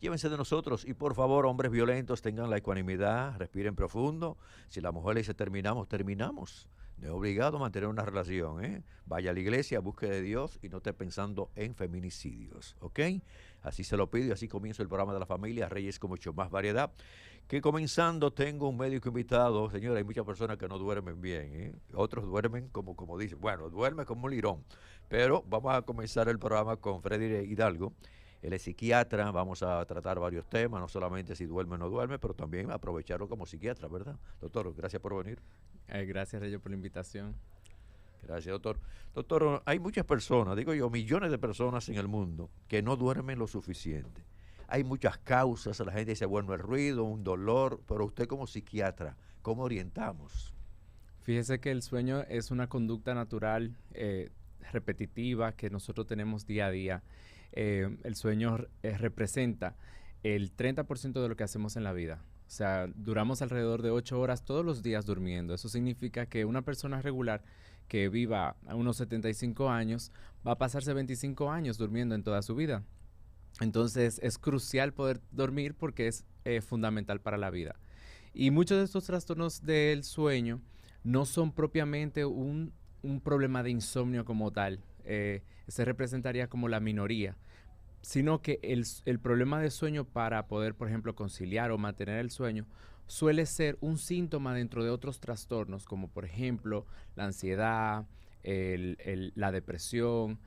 Llévense de nosotros y por favor, hombres violentos, tengan la ecuanimidad, respiren profundo. Si la mujer le dice terminamos, terminamos. No es obligado a mantener una relación, ¿eh? Vaya a la iglesia, busque de Dios y no esté pensando en feminicidios, ¿ok? Así se lo pido y así comienzo el programa de la familia Reyes con mucho más variedad. Que comenzando tengo un médico invitado, señora, hay muchas personas que no duermen bien, ¿eh? Otros duermen como dicen, bueno, duerme como un lirón. Pero vamos a comenzar el programa con Freddy Hidalgo. Él es psiquiatra, vamos a tratar varios temas, no solamente si duerme o no duerme, pero también aprovecharlo como psiquiatra, ¿verdad? Doctor, gracias por venir. Gracias, Rayo, por la invitación. Gracias, doctor. Doctor, hay muchas personas, digo yo, millones de personas en el mundo que no duermen lo suficiente. Hay muchas causas, la gente dice, bueno, el ruido, un dolor, pero usted como psiquiatra, ¿cómo orientamos? Fíjese que el sueño es una conducta natural repetitiva que nosotros tenemos día a día. El sueño representa el 30% de lo que hacemos en la vida. O sea, duramos alrededor de 8 horas todos los días durmiendo. Eso significa que una persona regular que viva a unos 75 años va a pasarse 25 años durmiendo en toda su vida. Entonces es crucial poder dormir porque es fundamental para la vida. Y muchos de estos trastornos del sueño no son propiamente un problema de insomnio como tal, se representaría como la minoría, sino que el problema de sueño para poder, por ejemplo, conciliar o mantener el sueño suele ser un síntoma dentro de otros trastornos, como por ejemplo la ansiedad, la depresión,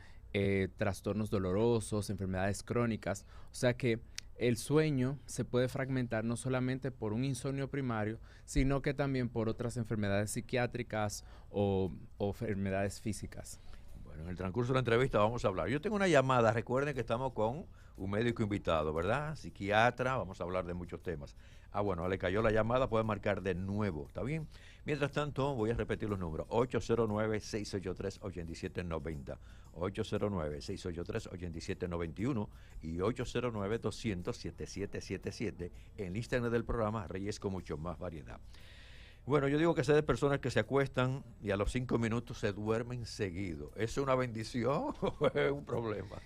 trastornos dolorosos, enfermedades crónicas. O sea que el sueño se puede fragmentar no solamente por un insomnio primario, sino que también por otras enfermedades psiquiátricas o enfermedades físicas. Bueno, en el transcurso de la entrevista vamos a hablar. Yo tengo una llamada, recuerden que estamos con un médico invitado, ¿verdad? Psiquiatra, vamos a hablar de muchos temas. Ah, bueno, le cayó la llamada, puede marcar de nuevo, ¿está bien? Mientras tanto, voy a repetir los números. 809-683-8790, 809-683-8791 y 809-200-7777 en Instagram del programa Reyes con mucho más variedad. Bueno, yo digo que sé de personas que se acuestan y a los 5 minutos se duermen seguido. ¿Es una bendición o es un problema?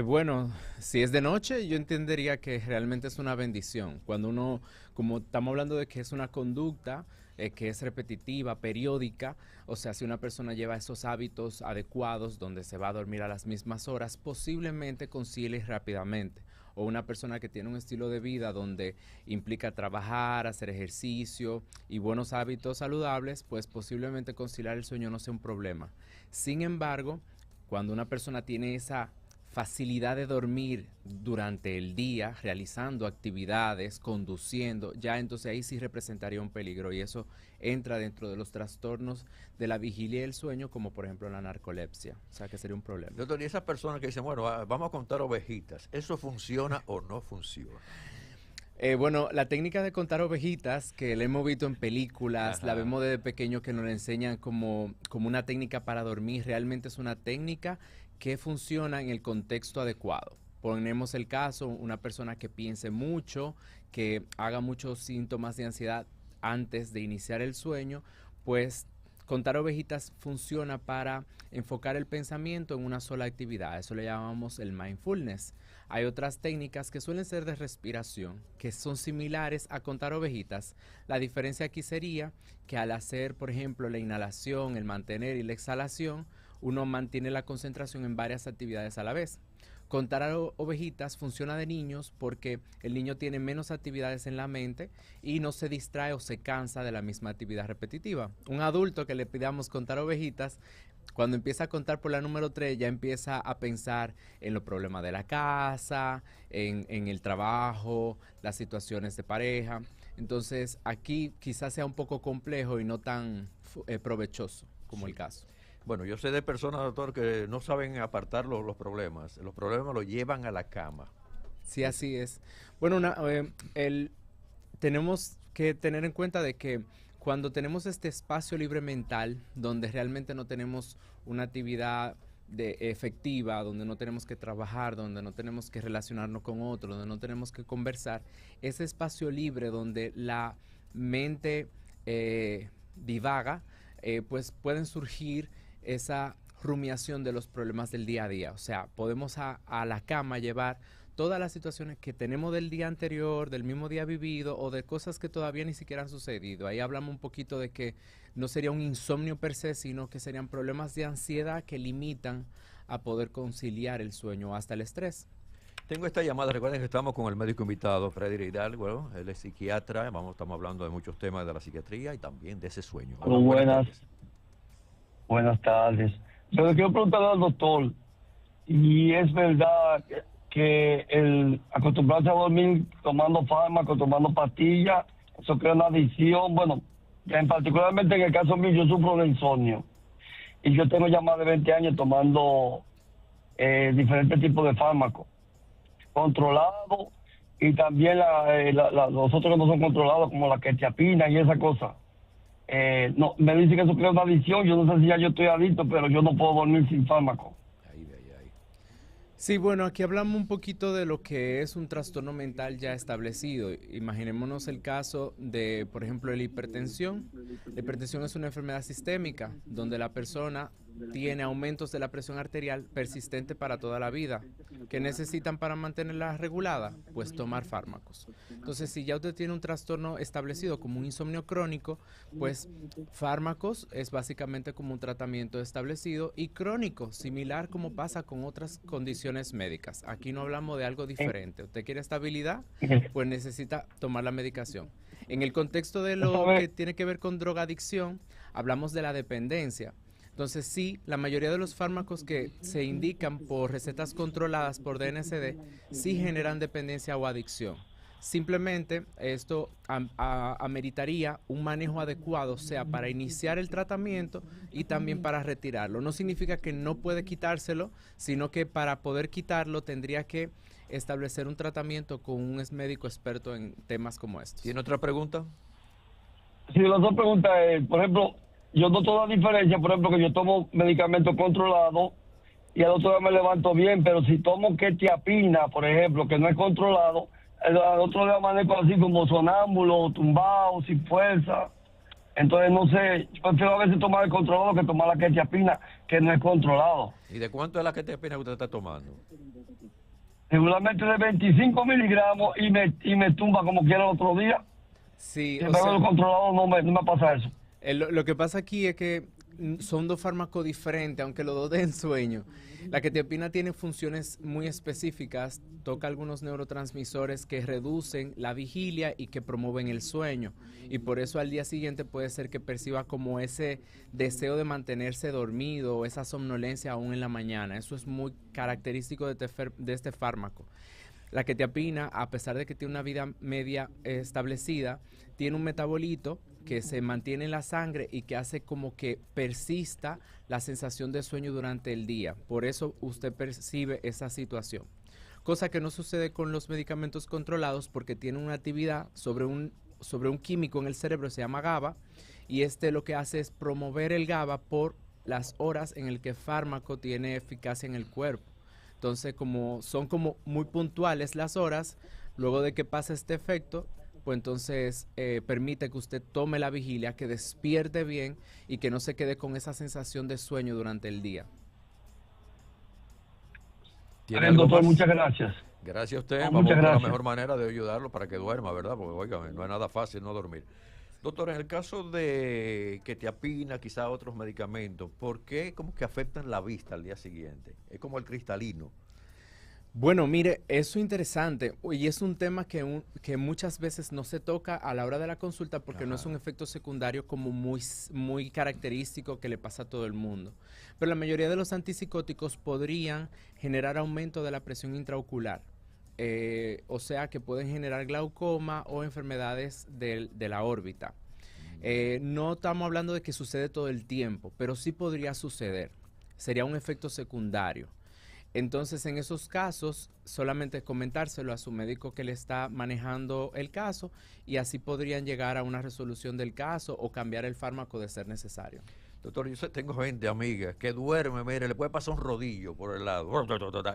Bueno, si es de noche, yo entendería que realmente es una bendición. Cuando uno, como estamos hablando de que es una conducta que es repetitiva, periódica, o sea, si una persona lleva esos hábitos adecuados donde se va a dormir a las mismas horas, posiblemente concilie rápidamente. O una persona que tiene un estilo de vida donde implica trabajar, hacer ejercicio y buenos hábitos saludables, pues posiblemente conciliar el sueño no sea un problema. Sin embargo, cuando una persona tiene esa facilidad de dormir durante el día, realizando actividades, conduciendo, ya entonces ahí sí representaría un peligro y eso entra dentro de los trastornos de la vigilia y el sueño, como por ejemplo la narcolepsia, o sea que sería un problema. Doctor, y esas personas que dicen, bueno, vamos a contar ovejitas, ¿eso funciona o no funciona? Bueno, la técnica de contar ovejitas, que la hemos visto en películas, la Ajá. vemos desde pequeño que nos la enseñan como una técnica para dormir, realmente es una técnica que funciona en el contexto adecuado. Ponemos el caso, una persona que piense mucho, que haga muchos síntomas de ansiedad antes de iniciar el sueño, pues contar ovejitas funciona para enfocar el pensamiento en una sola actividad. Eso le llamamos el mindfulness. Hay otras técnicas que suelen ser de respiración, que son similares a contar ovejitas. La diferencia aquí sería que al hacer, por ejemplo, la inhalación, el mantener y la exhalación, uno mantiene la concentración en varias actividades a la vez. Contar ovejitas funciona de niños porque el niño tiene menos actividades en la mente y no se distrae o se cansa de la misma actividad repetitiva. Un adulto que le pidamos contar ovejitas, cuando empieza a contar por la número 3 ya empieza a pensar en los problemas de la casa, en el trabajo, las situaciones de pareja. Entonces aquí quizás sea un poco complejo y no tan provechoso como el Sí. caso. Bueno, yo sé de personas, doctor, que no saben apartar los problemas. Los problemas los llevan a la cama. Sí, Es, así es. Bueno, tenemos que tener en cuenta de que cuando tenemos este espacio libre mental, donde realmente no tenemos una actividad efectiva, donde no tenemos que trabajar, donde no tenemos que relacionarnos con otros, donde no tenemos que conversar, ese espacio libre donde la mente divaga, pues pueden surgir esa rumiación de los problemas del día a día. O sea, podemos a la cama llevar todas las situaciones que tenemos del día anterior, del mismo día vivido o de cosas que todavía ni siquiera han sucedido. Ahí hablamos un poquito de que no sería un insomnio per se, sino que serían problemas de ansiedad que limitan a poder conciliar el sueño o hasta el estrés. Tengo esta llamada, recuerden que estamos con el médico invitado, Freddy Hidalgo, él es psiquiatra, estamos hablando de muchos temas de la psiquiatría y también de ese sueño. Hola, buenas tardes. Yo le quiero preguntar al doctor, y es verdad que el acostumbrarse a dormir tomando fármacos, tomando pastillas, eso crea una adicción. Bueno, particularmente en el caso mío, yo sufro de insomnio, y yo tengo ya más de 20 años tomando diferentes tipos de fármacos controlados, y también los otros que no son controlados, como la quetiapina y esa cosa. No, me dice que eso crea una adicción. Yo no sé si ya yo estoy adicto, pero yo no puedo dormir sin fármaco. Sí, bueno, aquí hablamos un poquito de lo que es un trastorno mental ya establecido. Imaginémonos el caso de, por ejemplo, la hipertensión. La hipertensión es una enfermedad sistémica donde la persona tiene aumentos de la presión arterial persistente para toda la vida. ¿Qué necesitan para mantenerla regulada? Pues tomar fármacos. Entonces, si ya usted tiene un trastorno establecido como un insomnio crónico, pues fármacos es básicamente como un tratamiento establecido, y crónico, similar como pasa con otras condiciones médicas. Aquí no hablamos de algo diferente. Usted quiere estabilidad, pues necesita tomar la medicación. En el contexto de lo que tiene que ver con drogadicción, hablamos de la dependencia. Entonces, sí, la mayoría de los fármacos que se indican por recetas controladas por DNCD sí generan dependencia o adicción. Simplemente esto ameritaría un manejo adecuado, sea para iniciar el tratamiento y también para retirarlo. No significa que no puede quitárselo, sino que para poder quitarlo tendría que establecer un tratamiento con un médico experto en temas como estos. ¿Tiene otra pregunta? Sí, la otra pregunta es, por ejemplo, yo noto la diferencia, por ejemplo, que yo tomo medicamentos controlados y al otro día me levanto bien, pero si tomo quetiapina, por ejemplo, que no es controlado, al otro día amanezco así como sonámbulo, tumbado, sin fuerza. Entonces, no sé, yo prefiero a veces tomar el controlado que tomar la quetiapina, que no es controlado. ¿Y de cuánto es la quetiapina que usted está tomando? Regularmente de 25 miligramos y me tumba como quiera el otro día. Sí, si me veo controlado no me pasa eso. Lo que pasa aquí es que son dos fármacos diferentes, aunque los dos den sueño. La quetiapina tiene funciones muy específicas, toca algunos neurotransmisores que reducen la vigilia y que promueven el sueño. Y por eso al día siguiente puede ser que perciba como ese deseo de mantenerse dormido o esa somnolencia aún en la mañana. Eso es muy característico de este fármaco. La quetiapina, a pesar de que tiene una vida media establecida, tiene un metabolito que se mantiene en la sangre y que hace como que persista la sensación de sueño durante el día. Por eso usted percibe esa situación. Cosa que no sucede con los medicamentos controlados, porque tienen una actividad sobre un químico en el cerebro, se llama GABA, y lo que hace es promover el GABA por las horas en el que el fármaco tiene eficacia en el cuerpo. Entonces, como son como muy puntuales las horas, luego de que pasa este efecto, pues entonces permite que usted tome la vigilia, que despierte bien y que no se quede con esa sensación de sueño durante el día. Bien, doctor, muchas gracias. Gracias a usted. Vamos a buscar la mejor manera de ayudarlo para que duerma, ¿verdad? Porque, oigan, no es nada fácil no dormir. Doctor, en el caso de quetiapina, quizá otros medicamentos, ¿por qué como que afectan la vista al día siguiente? Es como el cristalino. Bueno, mire, eso es interesante y es un tema que muchas veces no se toca a la hora de la consulta porque no es un efecto secundario como muy característico que le pasa a todo el mundo. Pero la mayoría de los antipsicóticos podrían generar aumento de la presión intraocular. O sea que pueden generar glaucoma o enfermedades de la órbita. No estamos hablando de que sucede todo el tiempo, pero sí podría suceder. Sería un efecto secundario. Entonces, en esos casos, solamente comentárselo a su médico que le está manejando el caso y así podrían llegar a una resolución del caso o cambiar el fármaco de ser necesario. Doctor, yo tengo gente, amiga, que duerme, mire, le puede pasar un rodillo por el lado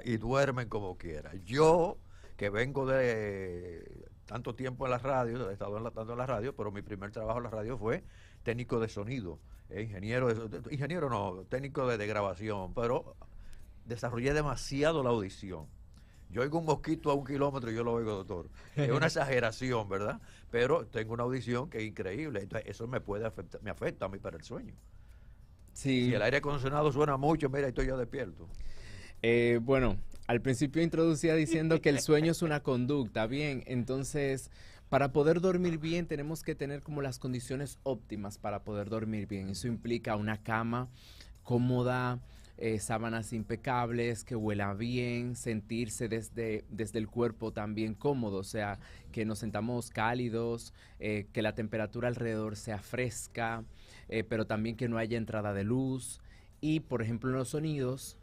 y duermen como quiera. Yo, que vengo de tanto tiempo en la radio, he estado tanto en la radio, pero mi primer trabajo en la radio fue técnico de sonido, técnico de grabación, pero desarrollé demasiado la audición. Yo oigo un mosquito a 1 kilómetro y yo lo oigo, doctor. Es una exageración, ¿verdad? Pero tengo una audición que es increíble. Entonces, eso me afecta a mí para el sueño. Si Sí, el aire acondicionado suena mucho, mira, estoy yo despierto. bueno, al principio introducía diciendo que el sueño es una conducta, bien, entonces para poder dormir bien tenemos que tener como las condiciones óptimas para poder dormir bien. Eso implica una cama cómoda, sábanas impecables, que huela bien, sentirse desde el cuerpo también cómodo, o sea, que nos sentamos cálidos, que la temperatura alrededor sea fresca, pero también que no haya entrada de luz. Y, por ejemplo, en los sonidos,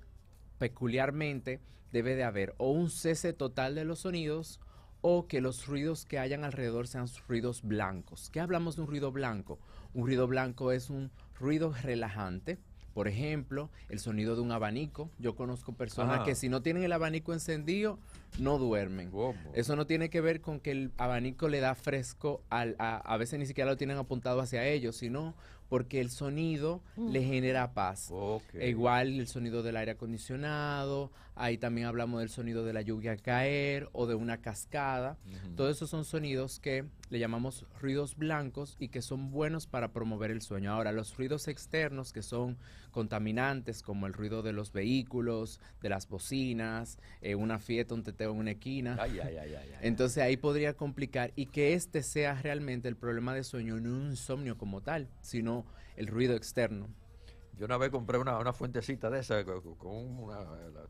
peculiarmente debe de haber o un cese total de los sonidos o que los ruidos que hayan alrededor sean ruidos blancos. ¿Qué hablamos de un ruido blanco? Un ruido blanco es un ruido relajante. Por ejemplo, el sonido de un abanico. Yo conozco personas que si no tienen el abanico encendido, no duermen. ¿Cómo? Eso no tiene que ver con que el abanico le da fresco, a veces ni siquiera lo tienen apuntado hacia ellos, sino porque el sonido le genera paz. Okay. Igual el sonido del aire acondicionado, ahí también hablamos del sonido de la lluvia caer o de una cascada. Todos esos son sonidos que le llamamos ruidos blancos y que son buenos para promover el sueño. Ahora, los ruidos externos que son contaminantes, como el ruido de los vehículos, de las bocinas, una fiesta, un teteo en una esquina. Ay, ay, ay, ay, ay. Entonces ahí podría complicar y que este sea realmente el problema de sueño, no un insomnio como tal, sino el ruido externo. Yo una vez compré una fuentecita de esa,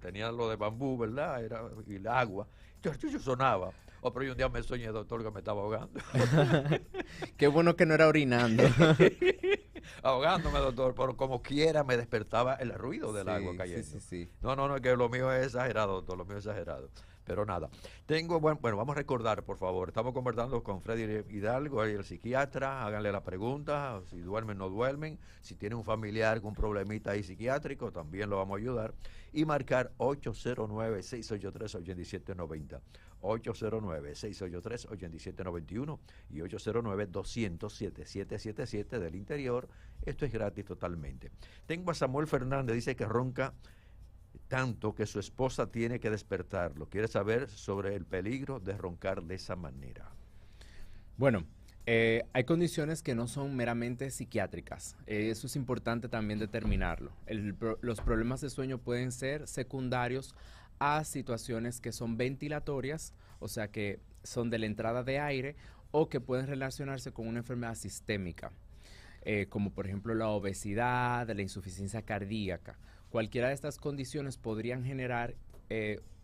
tenía lo de bambú, ¿verdad? Y el agua. Yo sonaba. Oh, pero yo un día me soñé, doctor, que me estaba ahogando. Qué bueno que no era orinando. Ahogándome, doctor, pero como quiera me despertaba el ruido del agua cayendo. Sí. No, es que lo mío es exagerado, doctor, lo mío es exagerado. Pero nada. Bueno, vamos a recordar, por favor. Estamos conversando con Freddy Hidalgo, el psiquiatra. Háganle la pregunta, si duermen o no duermen. Si tiene un familiar con un problemita ahí psiquiátrico, también lo vamos a ayudar. Y marcar 809-683-8790. 809-683-8791 y 809-200-7777 del interior. Esto es gratis totalmente. Tengo a Samuel Fernández, dice que ronca tanto que su esposa tiene que despertarlo. Quiere saber sobre el peligro de roncar de esa manera. Bueno, hay condiciones que no son meramente psiquiátricas. Eso es importante también determinarlo. Los problemas de sueño pueden ser secundarios a situaciones que son ventilatorias, o sea que son de la entrada de aire, o que pueden relacionarse con una enfermedad sistémica, como por ejemplo la obesidad, la insuficiencia cardíaca. Cualquiera de estas condiciones podrían generar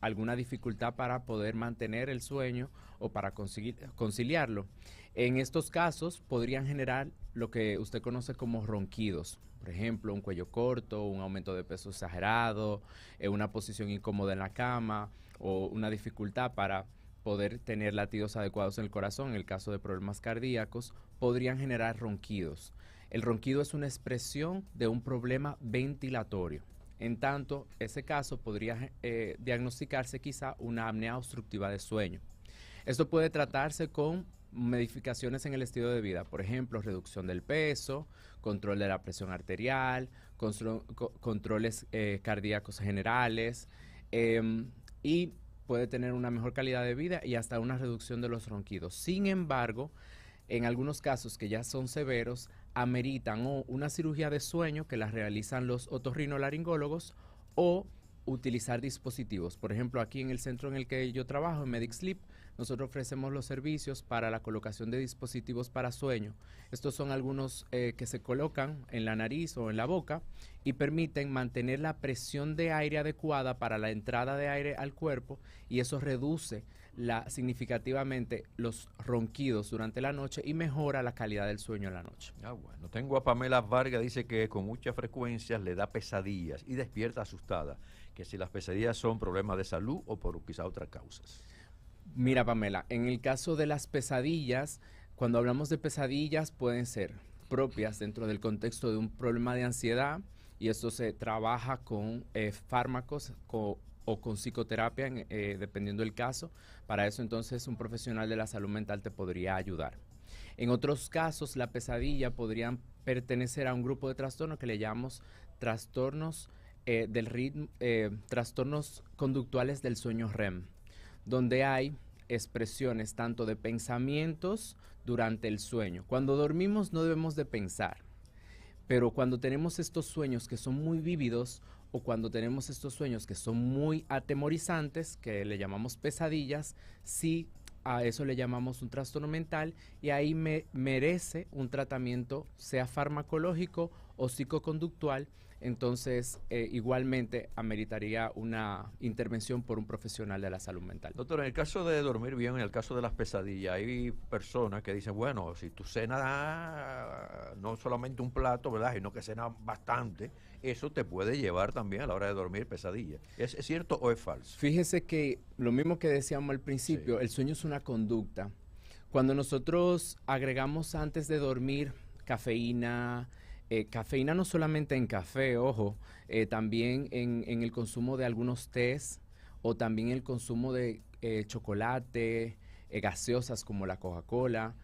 alguna dificultad para poder mantener el sueño o para conciliarlo. En estos casos podrían generar lo que usted conoce como ronquidos. Por ejemplo, un cuello corto, un aumento de peso exagerado, una posición incómoda en la cama o una dificultad para poder tener latidos adecuados en el corazón. En el caso de problemas cardíacos, podrían generar ronquidos. El ronquido es una expresión de un problema ventilatorio. En tanto, ese caso podría diagnosticarse quizá una apnea obstructiva de sueño. Esto puede tratarse con modificaciones en el estilo de vida, por ejemplo, reducción del peso, control de la presión arterial, controles cardíacos generales, y puede tener una mejor calidad de vida y hasta una reducción de los ronquidos. Sin embargo, en algunos casos que ya son severos, ameritan o una cirugía de sueño que la realizan los otorrinolaringólogos o utilizar dispositivos. Por ejemplo, aquí en el centro en el que yo trabajo, en Medic Sleep, nosotros ofrecemos los servicios para la colocación de dispositivos para sueño. Estos son algunos que se colocan en la nariz o en la boca y permiten mantener la presión de aire adecuada para la entrada de aire al cuerpo, y eso reduce significativamente los ronquidos durante la noche y mejora la calidad del sueño en la noche. Bueno, tengo a Pamela Vargas, dice que con muchas frecuencias le da pesadillas y despierta asustada, que si las pesadillas son problemas de salud o por quizá otras causas. Mira, Pamela, en el caso de las pesadillas, cuando hablamos de pesadillas pueden ser propias dentro del contexto de un problema de ansiedad, y esto se trabaja con fármacos o con psicoterapia, dependiendo del caso. Para eso entonces un profesional de la salud mental te podría ayudar. En otros casos, la pesadilla podrían pertenecer a un grupo de trastornos que le llamamos trastornos trastornos conductuales del sueño REM. donde hay expresiones tanto de pensamientos durante el sueño. Cuando dormimos no debemos de pensar, pero cuando tenemos estos sueños que son muy vívidos o cuando tenemos estos sueños que son muy atemorizantes, que le llamamos pesadillas, sí, a eso le llamamos un trastorno mental y ahí merece un tratamiento, sea farmacológico o psicoconductual. Entonces, igualmente ameritaría una intervención por un profesional de la salud mental. Doctor, en el caso de dormir bien, en el caso de las pesadillas, hay personas que dicen, bueno, si tú cenas no solamente un plato, ¿verdad?, sino que cenas bastante, eso te puede llevar también a la hora de dormir pesadillas. ¿Es cierto o es falso? Fíjese que lo mismo que decíamos al principio, Sí. el sueño es una conducta. Cuando nosotros agregamos antes de dormir cafeína, cafeína no solamente en café, ojo, también en el consumo de algunos tés o también el consumo de chocolate, gaseosas como la Coca-Cola,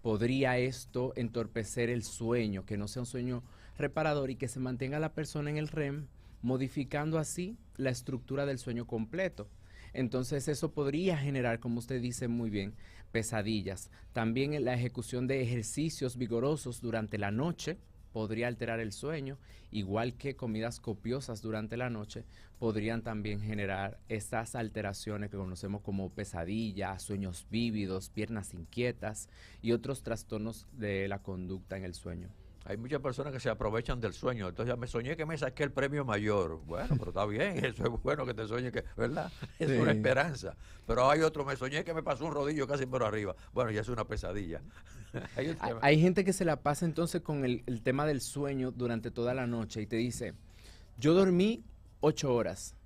podría esto entorpecer el sueño, que no sea un sueño reparador y que se mantenga la persona en el REM, modificando así la estructura del sueño completo. Entonces eso podría generar, como usted dice muy bien, pesadillas. También en la ejecución de ejercicios vigorosos durante la noche podría alterar el sueño, igual que comidas copiosas durante la noche podrían también generar estas alteraciones que conocemos como pesadillas, sueños vívidos, piernas inquietas y otros trastornos de la conducta en el sueño. Hay muchas personas que se aprovechan del sueño. Entonces ya me soñé que me saqué el premio mayor. Bueno, pero está bien, eso es bueno que te sueñes, que, ¿verdad? Es Sí. una esperanza. Pero hay otro, me soñé que me pasó un rodillo casi por arriba. Bueno, ya es una pesadilla. Hay un tema. Hay gente que se la pasa entonces con el tema del sueño durante toda la noche y te dice, yo dormí 8 horas,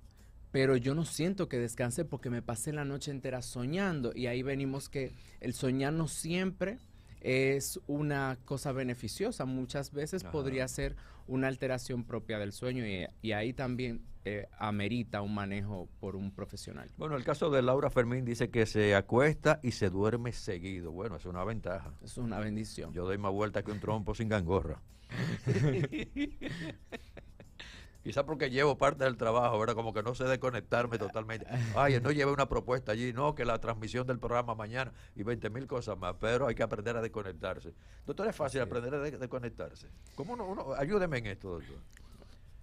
pero yo no siento que descanse porque me pasé la noche entera soñando. Y ahí venimos que el soñar no siempre es una cosa beneficiosa. Muchas veces Ajá. podría ser una alteración propia del sueño y ahí también amerita un manejo por un profesional. Bueno, el caso de Laura Fermín dice que se acuesta y se duerme seguido. Bueno, es una ventaja. Eso es una bendición. Yo doy más vuelta que un trompo sin gangorra. Quizás porque llevo parte del trabajo, ¿verdad? Como que no sé desconectarme totalmente. Ay, no llevé una propuesta allí, no, que la transmisión del programa mañana y 20.000 cosas más, pero hay que aprender a desconectarse. Doctor, es fácil aprender a desconectarse. ¿Cómo ayúdeme en esto, doctor?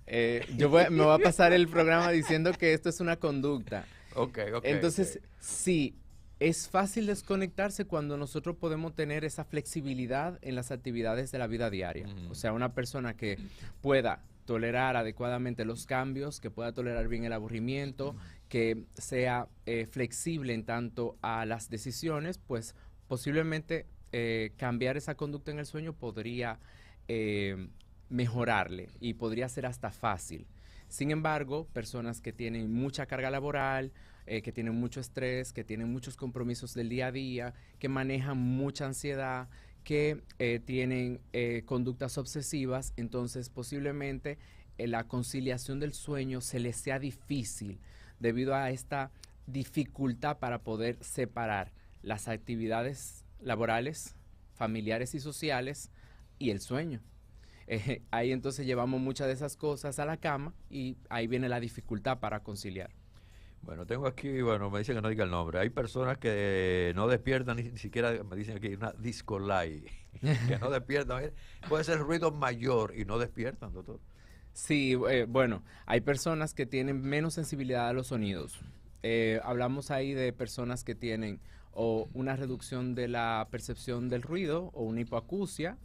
Me voy a pasar el programa diciendo que esto es una conducta. Ok. Entonces, sí, es fácil desconectarse cuando nosotros podemos tener esa flexibilidad en las actividades de la vida diaria. O sea, una persona que pueda tolerar adecuadamente los cambios, que pueda tolerar bien el aburrimiento, que sea flexible en tanto a las decisiones, pues posiblemente cambiar esa conducta en el sueño podría mejorarle y podría ser hasta fácil. Sin embargo, personas que tienen mucha carga laboral, que tienen mucho estrés, que tienen muchos compromisos del día a día, que manejan mucha ansiedad, que tienen conductas obsesivas, entonces posiblemente la conciliación del sueño se les sea difícil debido a esta dificultad para poder separar las actividades laborales, familiares y sociales y el sueño. Ahí entonces llevamos muchas de esas cosas a la cama y ahí viene la dificultad para conciliar. Bueno, tengo aquí, me dicen que no diga el nombre. Hay personas que no despiertan, ni siquiera me dicen aquí una discolay, que no despiertan. Puede ser ruido mayor y no despiertan, doctor. Sí, bueno, hay personas que tienen menos sensibilidad a los sonidos. Hablamos ahí de personas que tienen o una reducción de la percepción del ruido o una hipoacusia,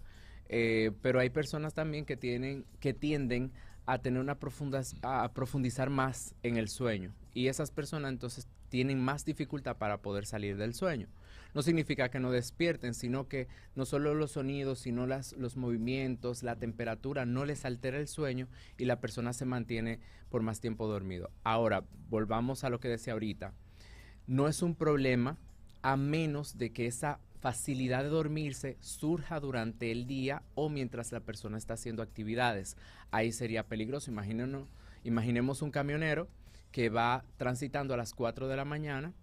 pero hay personas también que tienden a tener a profundizar más en el sueño y esas personas entonces tienen más dificultad para poder salir del sueño. No significa que no despierten, sino que no solo los sonidos, sino los movimientos, la temperatura no les altera el sueño y la persona se mantiene por más tiempo dormido. Ahora, volvamos a lo que decía ahorita. No es un problema a menos de que esa facilidad de dormirse surja durante el día o mientras la persona está haciendo actividades. Ahí sería peligroso. Imaginemos un camionero que va transitando a las 4 de la mañana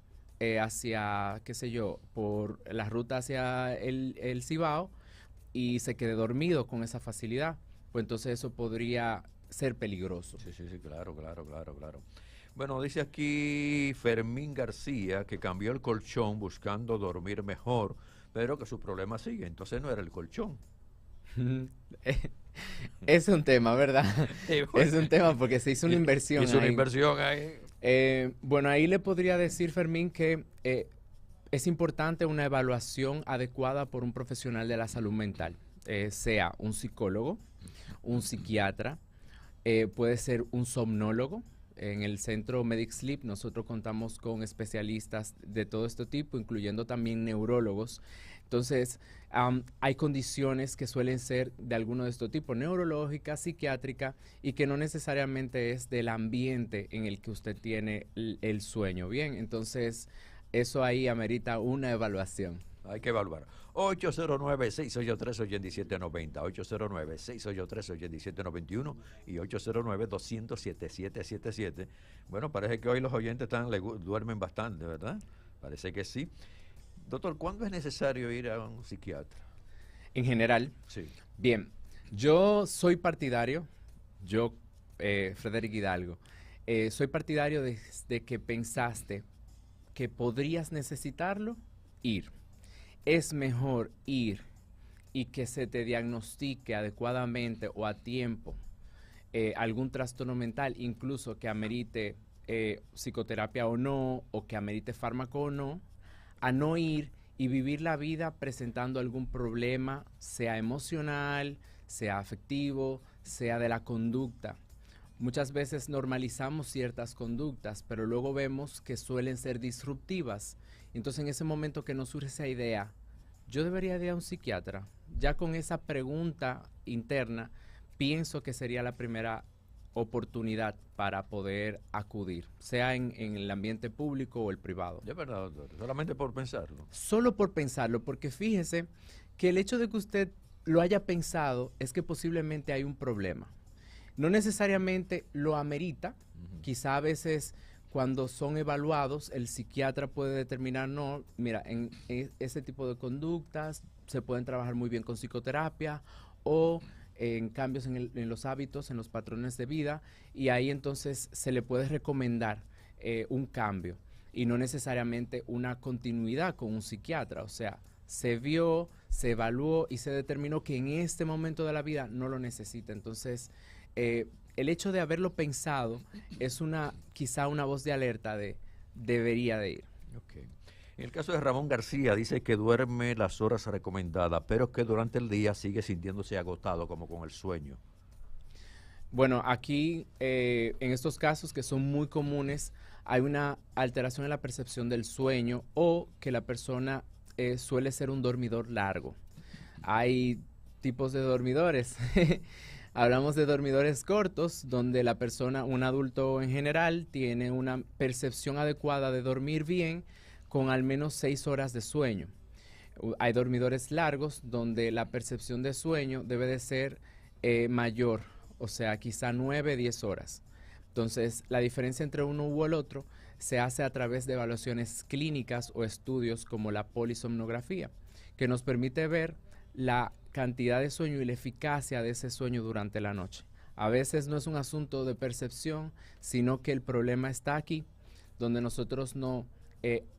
hacia, qué sé yo, por la ruta hacia el Cibao y se quede dormido con esa facilidad. Pues entonces eso podría ser peligroso. Sí, claro. Bueno, dice aquí Fermín García que cambió el colchón buscando dormir mejor, pero que su problema sigue. Entonces no era el colchón. Es un tema, ¿verdad? Sí, Es un tema porque se hizo una inversión Hizo una ahí. inversión ahí. Bueno, ahí le podría decir, Fermín, que es importante una evaluación adecuada por un profesional de la salud mental, sea un psicólogo, un psiquiatra, puede ser un somnólogo. En el centro Medic Sleep nosotros contamos con especialistas de todo este tipo, incluyendo también neurólogos. Entonces, hay condiciones que suelen ser de alguno de estos tipos, neurológica, psiquiátrica, y que no necesariamente es del ambiente en el que usted tiene el sueño. Bien, entonces eso ahí amerita una evaluación. Hay que evaluar. 809-683-8790, 809-683-8791 y 809-200-7777. Bueno, parece que hoy los oyentes duermen bastante, ¿verdad? Parece que sí. Doctor, ¿cuándo es necesario ir a un psiquiatra? En general, Sí. bien, yo soy partidario, Frederick Hidalgo, soy partidario de que pensaste que podrías necesitarlo, ir. Es mejor ir y que se te diagnostique adecuadamente o a tiempo algún trastorno mental, incluso que amerite psicoterapia o no, o que amerite fármaco o no, a no ir y vivir la vida presentando algún problema, sea emocional, sea afectivo, sea de la conducta. Muchas veces normalizamos ciertas conductas, pero luego vemos que suelen ser disruptivas. Entonces, en ese momento que nos surge esa idea, yo debería ir a un psiquiatra. Ya con esa pregunta interna, pienso que sería la primera oportunidad para poder acudir, sea en el ambiente público o el privado. De verdad, doctor, solamente por pensarlo. Solo por pensarlo, porque fíjese que el hecho de que usted lo haya pensado es que posiblemente hay un problema. No necesariamente lo amerita, quizá a veces cuando son evaluados el psiquiatra puede determinar, no, mira, en ese tipo de conductas se pueden trabajar muy bien con psicoterapia o en cambios en los hábitos, en los patrones de vida, y ahí entonces se le puede recomendar un cambio y no necesariamente una continuidad con un psiquiatra. O sea, se vio, se evaluó y se determinó que en este momento de la vida no lo necesita. Entonces, el hecho de haberlo pensado es quizá una voz de alerta de debería de ir. Okay. En el caso de Ramón García, dice que duerme las horas recomendadas, pero que durante el día sigue sintiéndose agotado, como con el sueño. Bueno, aquí en estos casos que son muy comunes, hay una alteración en la percepción del sueño o que la persona suele ser un dormidor largo. Hay tipos de dormidores. Hablamos de dormidores cortos, donde la persona, un adulto en general, tiene una percepción adecuada de dormir bien con al menos 6 horas de sueño. Hay dormidores largos, donde la percepción de sueño debe de ser mayor, o sea, quizá 9, 10 horas. Entonces, la diferencia entre uno u el otro se hace a través de evaluaciones clínicas o estudios como la polisomnografía, que nos permite ver la cantidad de sueño y la eficacia de ese sueño durante la noche. A veces no es un asunto de percepción, sino que el problema está aquí, donde nosotros no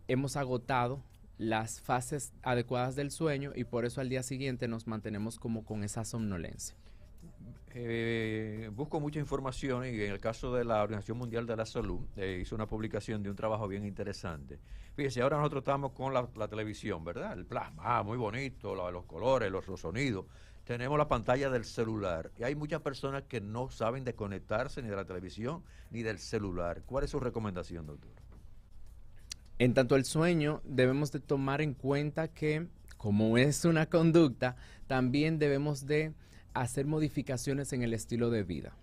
hemos agotado las fases adecuadas del sueño y por eso al día siguiente nos mantenemos como con esa somnolencia. Busco mucha información y en el caso de la Organización Mundial de la Salud hizo una publicación de un trabajo bien interesante. Fíjese, ahora nosotros estamos con la televisión, ¿verdad? El plasma, muy bonito, los colores, los sonidos. Tenemos la pantalla del celular y hay muchas personas que no saben desconectarse ni de la televisión ni del celular. ¿Cuál es su recomendación, doctor? En tanto el sueño, debemos de tomar en cuenta que, como es una conducta, también debemos de hacer modificaciones en el estilo de vida.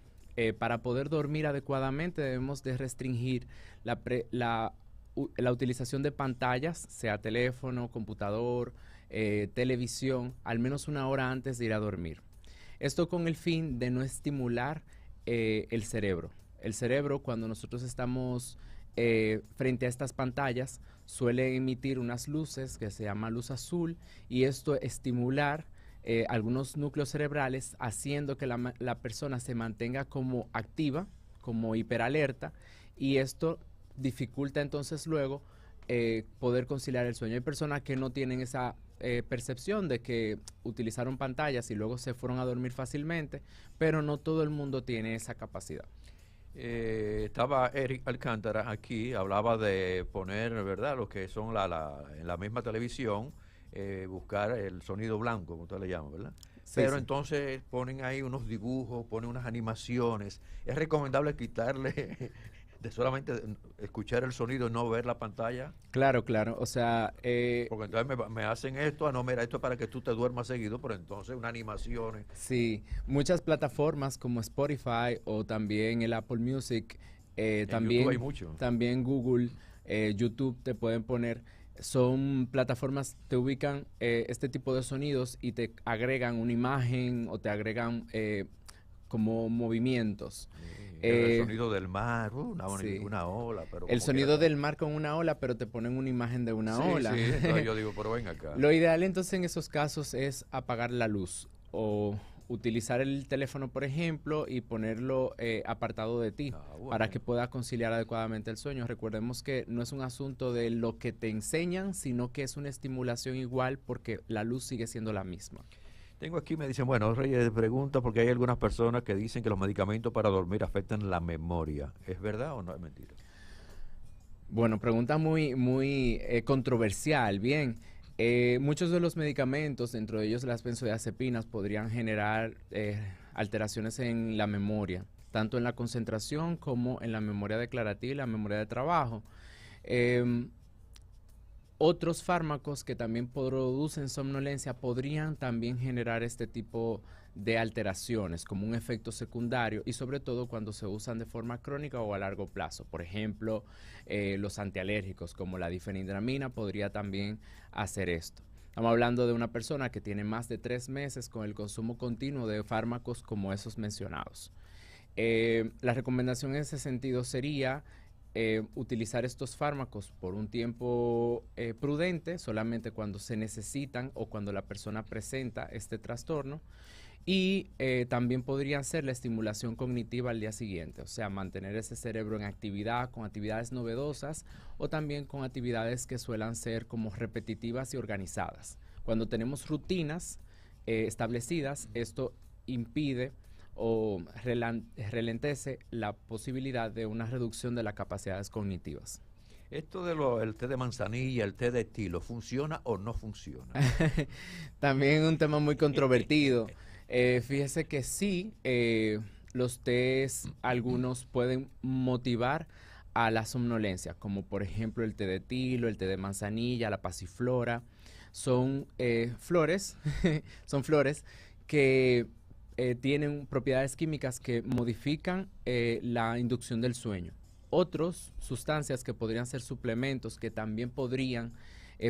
Para poder dormir adecuadamente debemos de restringir la utilización de pantallas, sea teléfono, computador, televisión, al menos 1 hora antes de ir a dormir. Esto con el fin de no estimular el cerebro. El cerebro, cuando nosotros estamos frente a estas pantallas, suele emitir unas luces que se llama luz azul y esto estimular algunos núcleos cerebrales, haciendo que la persona se mantenga como activa, como hiperalerta, y esto dificulta entonces luego poder conciliar el sueño. Hay personas que no tienen esa percepción de que utilizaron pantallas y luego se fueron a dormir fácilmente, pero no todo el mundo tiene esa capacidad. Estaba Eric Alcántara aquí, hablaba de poner, ¿verdad?, lo que son en la misma televisión, buscar el sonido blanco, como usted le llama, ¿verdad? Sí, Pero sí. entonces ponen ahí unos dibujos, ponen unas animaciones. Es recomendable quitarle de solamente escuchar el sonido y no ver la pantalla, Claro, claro. O sea, porque entonces me hacen esto, no, mira, esto es para que tú te duermas seguido, pero entonces una animación. sí, muchas plataformas como Spotify o también el Apple Music, En YouTube hay mucho. también Google, YouTube te pueden poner, son plataformas, te ubican este tipo de sonidos y te agregan una imagen o te agregan como movimientos. El Eh, sonido del mar, sí. una ola, pero El como quiera sonido está. del mar con una ola, pero te ponen una imagen de una Sí, ola. sí, entonces yo digo, pero ven acá. Lo ideal entonces en esos casos es apagar la luz o utilizar el teléfono, por ejemplo, y ponerlo apartado de ti para que Bueno. pueda conciliar adecuadamente el sueño. Recordemos que no es un asunto de lo que te enseñan, sino que es una estimulación igual porque la luz sigue siendo la misma. Tengo aquí, me dicen, bueno, Reyes, pregunta porque hay algunas personas que dicen que los medicamentos para dormir afectan la memoria. ¿Es verdad o no es mentira? Bueno, pregunta muy controversial. Bien, muchos de los medicamentos, dentro de ellos las benzodiazepinas, podrían generar alteraciones en la memoria, tanto en la concentración como en la memoria declarativa y la memoria de trabajo. Em, Otros fármacos que también producen somnolencia podrían también generar este tipo de alteraciones como un efecto secundario y sobre todo cuando se usan de forma crónica o a largo plazo. Por ejemplo, los antialérgicos como la difenhidramina podría también hacer esto. Estamos hablando de una persona que tiene más de 3 meses con el consumo continuo de fármacos como esos mencionados. La recomendación en ese sentido sería utilizar estos fármacos por un tiempo prudente, solamente cuando se necesitan o cuando la persona presenta este trastorno. Y también podría ser la estimulación cognitiva al día siguiente, o sea, mantener ese cerebro en actividad, con actividades novedosas o también con actividades que suelan ser como repetitivas y organizadas. Cuando tenemos rutinas establecidas, esto impide o relentece la posibilidad de una reducción de las capacidades cognitivas. Esto de el té de manzanilla, el té de estilo, ¿funciona o no funciona? También un tema muy controvertido. Fíjese que sí, los tés algunos pueden motivar a la somnolencia, como por ejemplo el té de tilo, el té de manzanilla, la pasiflora. Son flores, son flores que tienen propiedades químicas que modifican la inducción del sueño. Otras sustancias que podrían ser suplementos que también podrían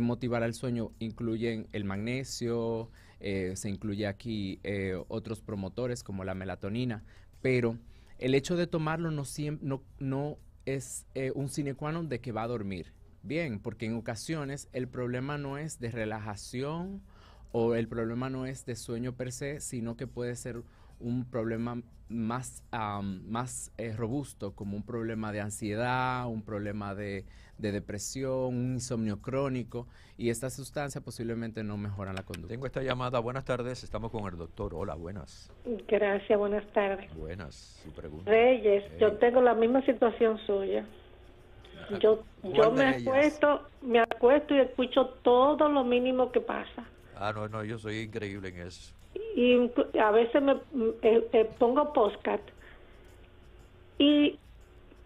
motivar al sueño incluyen el magnesio, se incluye aquí otros promotores como la melatonina, pero el hecho de tomarlo no es un sine qua non de que va a dormir bien, porque en ocasiones el problema no es de relajación o el problema no es de sueño per se, sino que puede ser un problema más robusto, como un problema de ansiedad, un problema de depresión, un insomnio crónico, y esta sustancia posiblemente no mejoran la conducta. Tengo esta llamada, buenas tardes, estamos con el doctor. Hola, buenas. Gracias, buenas tardes. Buenas, su pregunta. Reyes, yo tengo la misma situación suya. Yo me acuesto y escucho todo lo mínimo que pasa. No, yo soy increíble en eso. Y a veces me pongo podcast y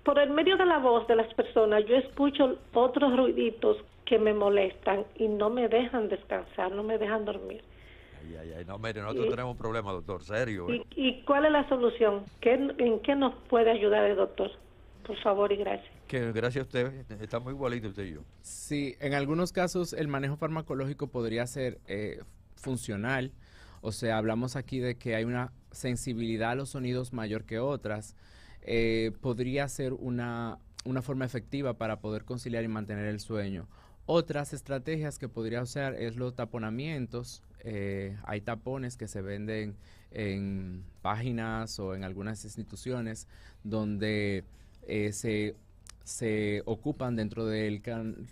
por el medio de la voz de las personas yo escucho otros ruiditos que me molestan y no me dejan descansar, no me dejan dormir. No, mire, nosotros tenemos un problema, doctor, serio. ¿Y cuál es la solución? ¿En qué nos puede ayudar el doctor? Por favor y gracias. Que gracias a usted, está muy igualito usted y yo. Sí, en algunos casos el manejo farmacológico podría ser funcional. O sea, hablamos aquí de que hay una sensibilidad a los sonidos mayor que otras. Podría ser una forma efectiva para poder conciliar y mantener el sueño. Otras estrategias que podría usar es los taponamientos. Hay tapones que se venden en páginas o en algunas instituciones donde se se ocupan dentro del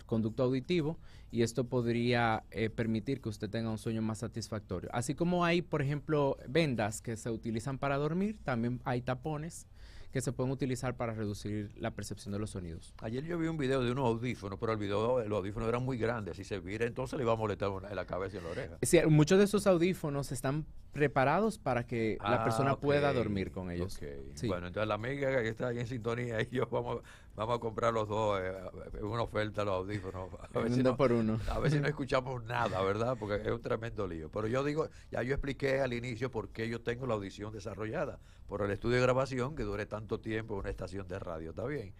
conducto auditivo y esto podría permitir que usted tenga un sueño más satisfactorio. Así como hay, por ejemplo, vendas que se utilizan para dormir, también hay tapones que se pueden utilizar para reducir la percepción de los sonidos. Ayer yo vi un video de unos audífonos, pero los audífonos eran muy grandes. Si se vira, entonces le iba a molestar en la cabeza y en la oreja. Sí, muchos de esos audífonos están preparados para que la persona pueda dormir con ellos. Okay. Sí. Bueno, entonces la amiga que está ahí en sintonía y yo vamos a comprar los dos una oferta los audífonos. A ver, por uno. A ver si no escuchamos nada, ¿verdad? Porque es un tremendo lío. Pero yo digo, ya yo expliqué al inicio por qué yo tengo la audición desarrollada. Por el estudio de grabación que dure tanto tiempo en una estación de radio. ¿Está bien?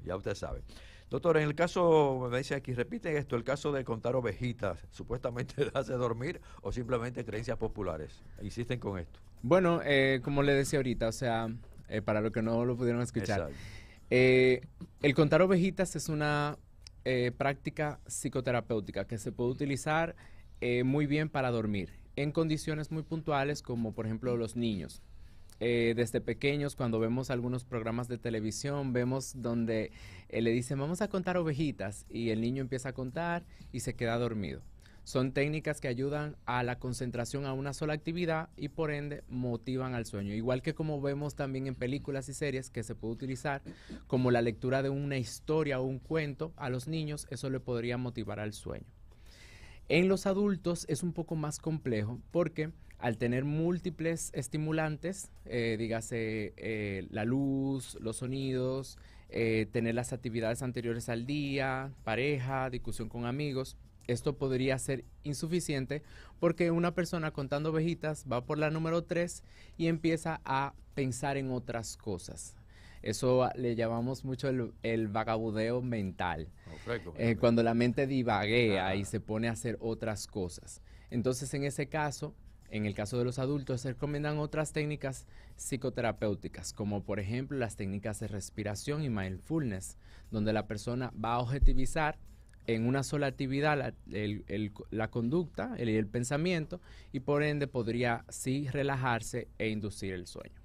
Ya usted sabe. Doctor, en el caso, me dice aquí, repiten esto, el caso de contar ovejitas, ¿supuestamente hace dormir o simplemente creencias populares? Insisten con esto. Bueno, como le decía ahorita, o sea, para los que no lo pudieron escuchar, el contar ovejitas es una práctica psicoterapéutica que se puede utilizar muy bien para dormir en condiciones muy puntuales como por ejemplo los niños. Desde pequeños, cuando vemos algunos programas de televisión, vemos donde le dicen vamos a contar ovejitas y el niño empieza a contar y se queda dormido. Son técnicas que ayudan a la concentración a una sola actividad y por ende motivan al sueño. Igual que como vemos también en películas y series que se puede utilizar como la lectura de una historia o un cuento a los niños, eso le podría motivar al sueño. En los adultos es un poco más complejo porque al tener múltiples estimulantes, dígase la luz, los sonidos, tener las actividades anteriores al día, pareja, discusión con amigos, esto podría ser insuficiente porque una persona contando ovejitas va por la número 3 y empieza a pensar en otras cosas. Eso le llamamos mucho el vagabundeo mental. Cuando la mente divaguea y se pone a hacer otras cosas. Entonces, en ese caso, en el caso de los adultos, se recomiendan otras técnicas psicoterapéuticas, como por ejemplo las técnicas de respiración y mindfulness, donde la persona va a objetivizar en una sola actividad la conducta, el pensamiento, y por ende podría sí relajarse e inducir el sueño.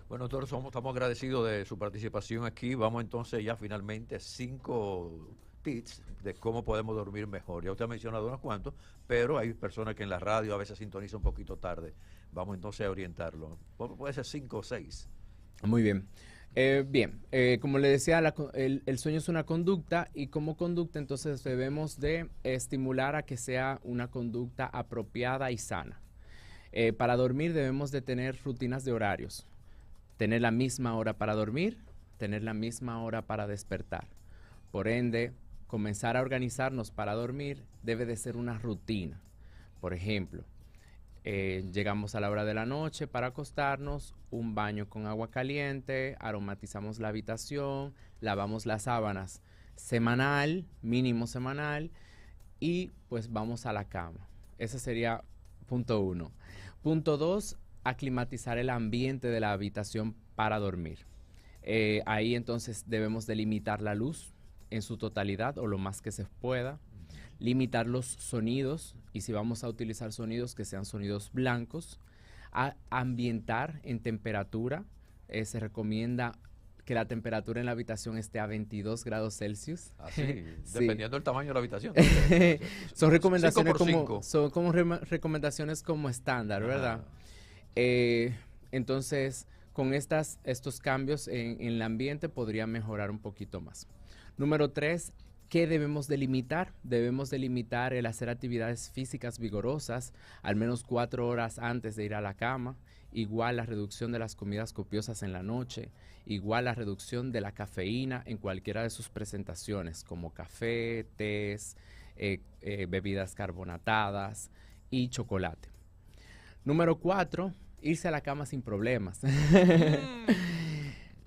Bueno, doctor, estamos agradecidos de su participación aquí. Vamos entonces ya finalmente 5 tips de cómo podemos dormir mejor. Ya usted ha mencionado unos cuantos, pero hay personas que en la radio a veces sintonizan un poquito tarde. Vamos entonces a orientarlo. Puede ser 5 o 6. Muy bien. Como le decía, el sueño es una conducta y como conducta entonces debemos de estimular a que sea una conducta apropiada y sana. Para dormir debemos de tener rutinas de horarios. Tener la misma hora para dormir, tener la misma hora para despertar. Por ende, comenzar a organizarnos para dormir debe de ser una rutina. Por ejemplo, llegamos a la hora de la noche para acostarnos, un baño con agua caliente, aromatizamos la habitación, lavamos las sábanas semanal, mínimo semanal, y pues vamos a la cama. Ese sería punto 1. Punto 2, aclimatizar el ambiente de la habitación para dormir. Ahí entonces debemos delimitar la luz en su totalidad o lo más que se pueda, limitar los sonidos y si vamos a utilizar sonidos que sean sonidos blancos, ambientar en temperatura, se recomienda que la temperatura en la habitación esté a 22 grados Celsius. Así, sí. Dependiendo del tamaño de la habitación. Son recomendaciones como recomendaciones como estándar, ¿verdad? Entonces, con estos cambios en el ambiente podría mejorar un poquito más. Número 3, ¿qué debemos delimitar? Debemos delimitar el hacer actividades físicas vigorosas al menos 4 horas antes de ir a la cama, igual la reducción de las comidas copiosas en la noche, igual la reducción de la cafeína en cualquiera de sus presentaciones, como café, tés, bebidas carbonatadas y chocolate. Número 4, irse a la cama sin problemas.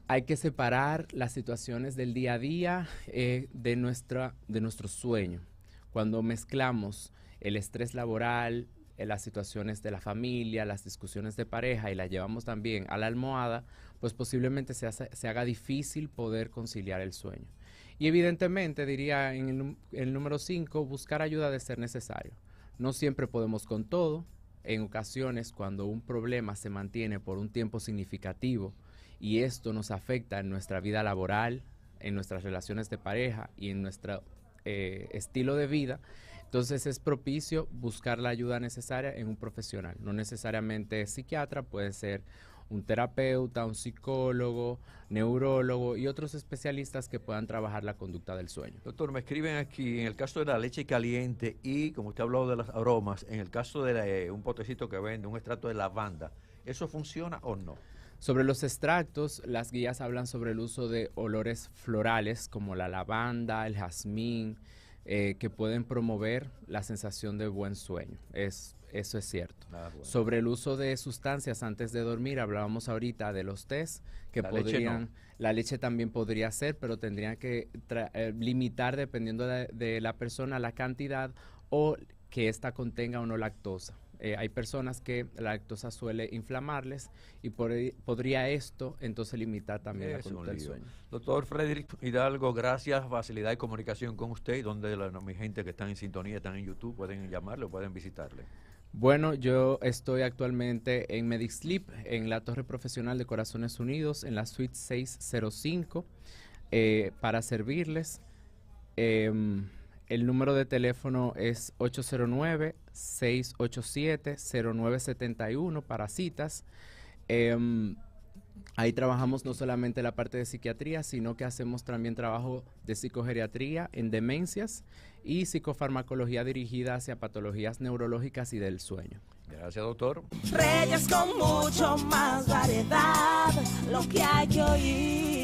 Hay que separar las situaciones del día a día de nuestro sueño. Cuando mezclamos el estrés laboral, las situaciones de la familia, las discusiones de pareja y las llevamos también a la almohada, pues posiblemente se haga difícil poder conciliar el sueño. Y evidentemente, diría en el número 5, buscar ayuda de ser necesario. No siempre podemos con todo. En ocasiones, cuando un problema se mantiene por un tiempo significativo y esto nos afecta en nuestra vida laboral, en nuestras relaciones de pareja y en nuestro estilo de vida, entonces es propicio buscar la ayuda necesaria en un profesional, no necesariamente psiquiatra, puede ser un terapeuta, un psicólogo, neurólogo y otros especialistas que puedan trabajar la conducta del sueño. Doctor, me escriben aquí, en el caso de la leche caliente y, como usted ha hablado de los aromas, en el caso de un potecito que vende, un extracto de lavanda, ¿eso funciona o no? Sobre los extractos, las guías hablan sobre el uso de olores florales como la lavanda, el jazmín, que pueden promover la sensación de buen sueño. Eso es cierto. Bueno. Sobre el uso de sustancias antes de dormir, hablábamos ahorita de los tés, que la leche también podría ser, pero tendrían que limitar dependiendo de la persona la cantidad o que ésta contenga o no lactosa. Hay personas que la lactosa suele inflamarles y podría esto entonces limitar también la conducta del sueño. Doctor Frederick Hidalgo, gracias, facilidad de comunicación con usted, donde mi gente que están en sintonía, están en YouTube, pueden llamarle o pueden visitarle. Bueno, yo estoy actualmente en MedicSleep, en la Torre Profesional de Corazones Unidos, en la suite 605, para servirles. El número de teléfono es 809-687-0971 para citas. Ahí trabajamos no solamente la parte de psiquiatría, sino que hacemos también trabajo de psicogeriatría en demencias y psicofarmacología dirigida hacia patologías neurológicas y del sueño. Gracias, doctor. Reyes con mucho más variedad, lo que hay que oír.